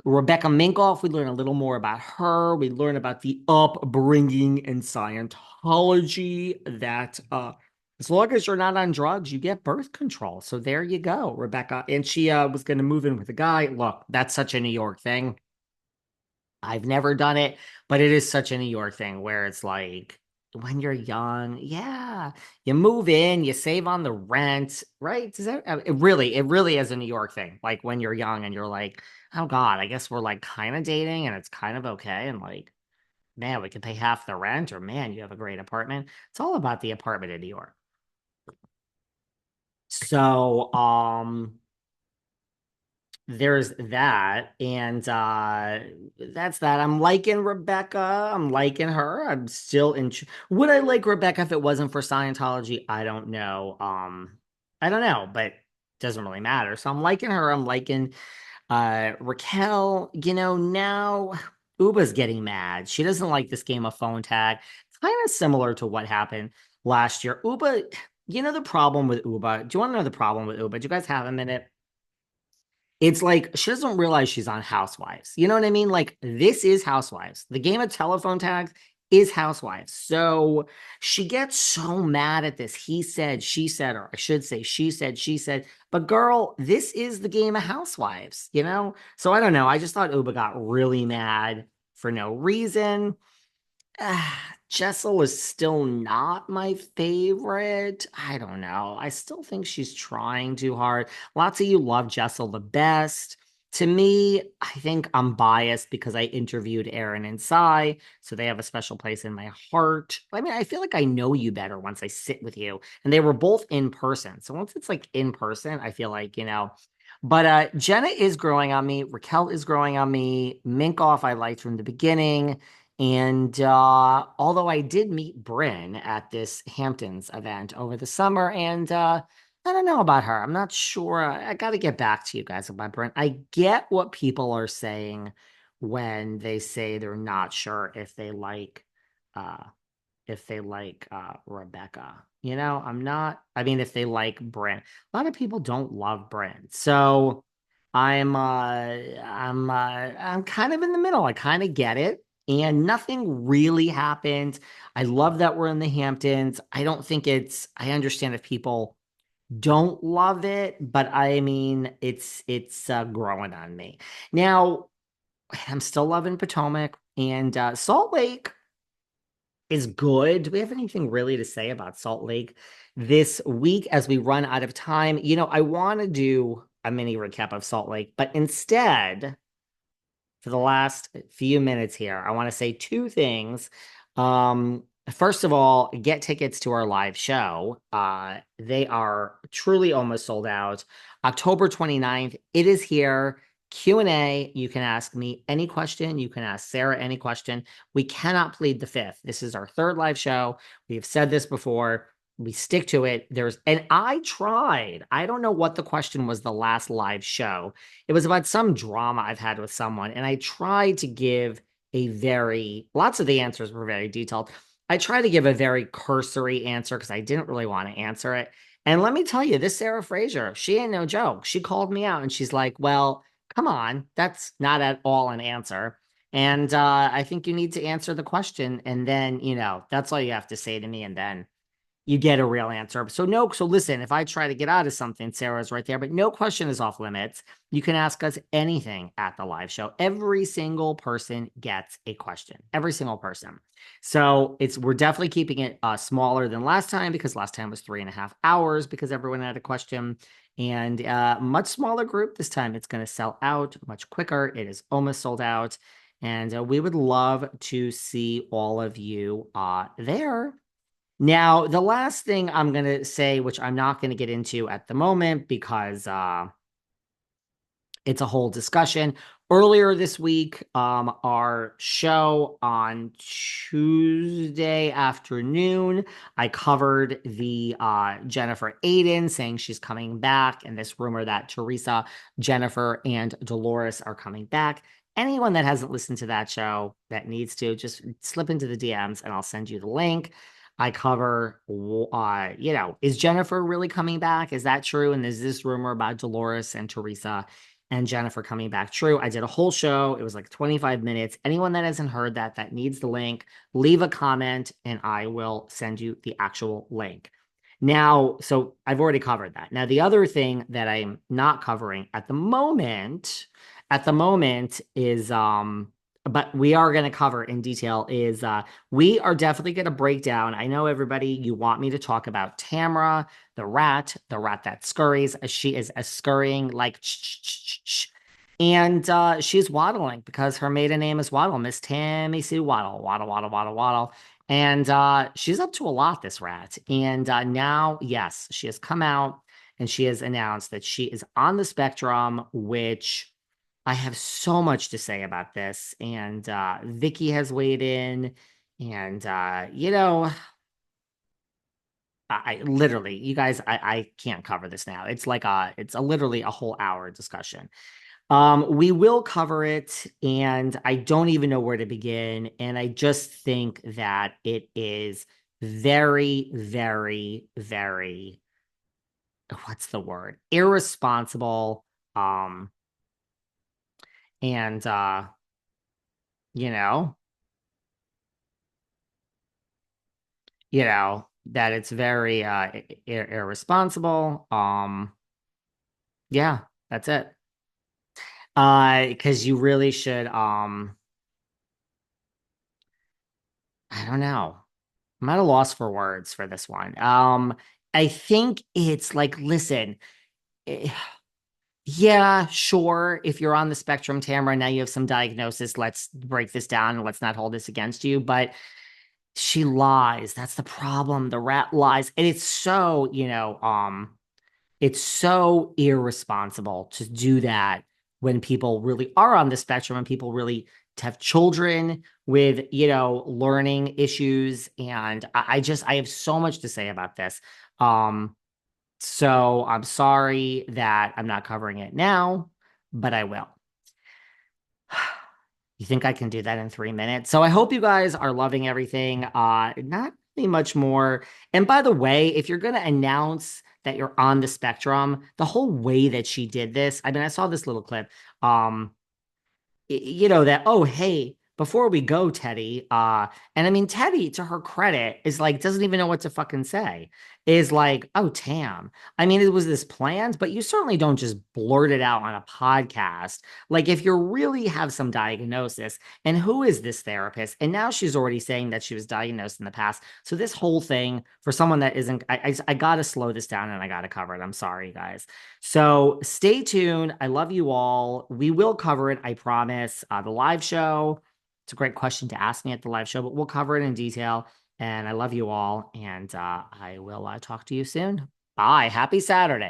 Rebecca Minkoff, we learn a little more about her. We learn about the upbringing in Scientology that as long as you're not on drugs, you get birth control. So there you go, Rebecca. And she was going to move in with a guy. Look, that's such a New York thing. I've never done it, but it is such a New York thing where it's like when you're young, yeah, you move in, you save on the rent, right? Does that it really is a New York thing. Like when you're young and you're like, oh God, I guess we're like kind of dating and it's kind of okay. And like, man, we can pay half the rent, or man, you have a great apartment. It's all about the apartment in New York. So, there's that, and that's that. I'm liking Rebecca. I'm liking her. I'm still in. Would I like Rebecca if it wasn't for Scientology? I don't know. I don't know, but it doesn't really matter. So I'm liking her. I'm liking Raquel. Now Ubah's getting mad. She doesn't like this game of phone tag. It's kind of similar to what happened last year. Ubah, the problem with Ubah. Do you want to know the problem with Ubah? Do you guys have a minute? It's like she doesn't realize she's on Housewives. You know what I mean? Like this is Housewives. The game of telephone tags is Housewives. So she gets so mad at this. He said, she said, or I should say, she said, she said. But girl, this is the game of Housewives. So I don't know. I just thought Uba got really mad for no reason. Jessel is still not my favorite. I don't know. I still think she's trying too hard. Lots of you love Jessel the best. To me, I think I'm biased because I interviewed Erin and Cy, so they have a special place in my heart. I mean, I feel like I know you better once I sit with you, and they were both in person. So once it's like in person, I feel like. But Jenna is growing on me. Raquel is growing on me. Minkoff, I liked from the beginning. And although I did meet Bryn at this Hamptons event over the summer, and I don't know about her. I'm not sure. I got to get back to you guys about Bryn. I get what people are saying when they say they're not sure uh, if they like Rebecca. I'm not. I mean, if they like Bryn, a lot of people don't love Bryn, so I'm kind of in the middle. I kind of get it. And nothing really happened. I love that we're in the Hamptons. I understand if people don't love it, but I mean, it's growing on me. Now, I'm still loving Potomac and Salt Lake is good. Do we have anything really to say about Salt Lake this week as we run out of time? I want to do a mini recap of Salt Lake, but instead, for the last few minutes here, I want to say two things. First of all, get tickets to our live show. They are truly almost sold out. October 29th, it is here. Q&A, you can ask me any question. You can ask Sarah any question. We cannot plead the fifth. This is our third live show. We have said this before. We stick to it. And I tried. I don't know what the question was the last live show. It was about some drama I've had with someone, and I tried to give lots of the answers were very detailed. I tried to give a very cursory answer because I didn't really want to answer it. And let me tell you, this Sarah Fraser, she ain't no joke. She called me out and she's like, well, come on, that's not at all an answer. And I think you need to answer the question. And then, that's all you have to say to me. And then you get a real answer. So no, so listen, if I try to get out of something, Sarah's right there, but no question is off limits. You can ask us anything at the live show. Every single person gets a question. Every single person. So we're definitely keeping it smaller than last time because last time was 3.5 hours because everyone had a question. And much smaller group this time. It's going to sell out much quicker. It is almost sold out. And we would love to see all of you there. Now, the last thing I'm going to say, which I'm not going to get into at the moment because it's a whole discussion. Earlier this week, our show on Tuesday afternoon, I covered the Jennifer Aiden saying she's coming back, and this rumor that Teresa, Jennifer, and Dolores are coming back. Anyone that hasn't listened to that show that needs to, just slip into the DMs and I'll send you the link. I cover, is Jennifer really coming back? Is that true? And is this rumor about Dolores and Teresa and Jennifer coming back true. I did a whole show. It was like 25 minutes. Anyone that hasn't heard that, that needs the link, leave a comment and I will send you the actual link. Now, so I've already covered that. Now, the other thing that I'm not covering at the moment is but we are going to cover in detail is we are definitely going to break down. I know everybody, you want me to talk about Tamra, the rat that scurries. She is scurrying like and she's waddling because her maiden name is Waddle, Miss Tammy Sue Waddle, Waddle, Waddle, Waddle, Waddle. And she's up to a lot, this rat. And now, yes, she has come out and she has announced that she is on the spectrum, which I have so much to say about this. And Vicki has weighed in. And, I literally, you guys, I can't cover this now. It's like it's literally a whole hour discussion. We will cover it, and I don't even know where to begin. And I just think that it is very, very, very, what's the word? Irresponsible. And you know, that it's very irresponsible. Yeah, that's it. Because you really should, I don't know. I'm at a loss for words for this one. I think it's like, listen, eh, yeah, sure. If you're on the spectrum, Tamara, now you have some diagnosis. Let's break this down and let's not hold this against you. But she lies. That's the problem. The rat lies. And it's so irresponsible to do that when people really are on the spectrum and people really have children with, learning issues. And I have so much to say about this. So I'm sorry that I'm not covering it now, but I will. You think I can do that in 3 minutes? So I hope you guys are loving everything. Not really much more. And by the way, if you're going to announce that you're on the spectrum, the whole way that she did this, I mean, I saw this little clip. That, oh, hey, before we go, Teddy, and I mean, Teddy, to her credit, is like, doesn't even know what to fucking say, is like, oh, Tam, I mean, it was this planned, but you certainly don't just blurt it out on a podcast. Like, if you really have some diagnosis, and who is this therapist? And now she's already saying that she was diagnosed in the past. So this whole thing, for someone that isn't, I gotta slow this down and I gotta cover it. I'm sorry, guys. So stay tuned. I love you all. We will cover it, I promise. The live show, it's a great question to ask me at the live show, but we'll cover it in detail. And I love you all. And I will talk to you soon. Bye. Happy Saturday.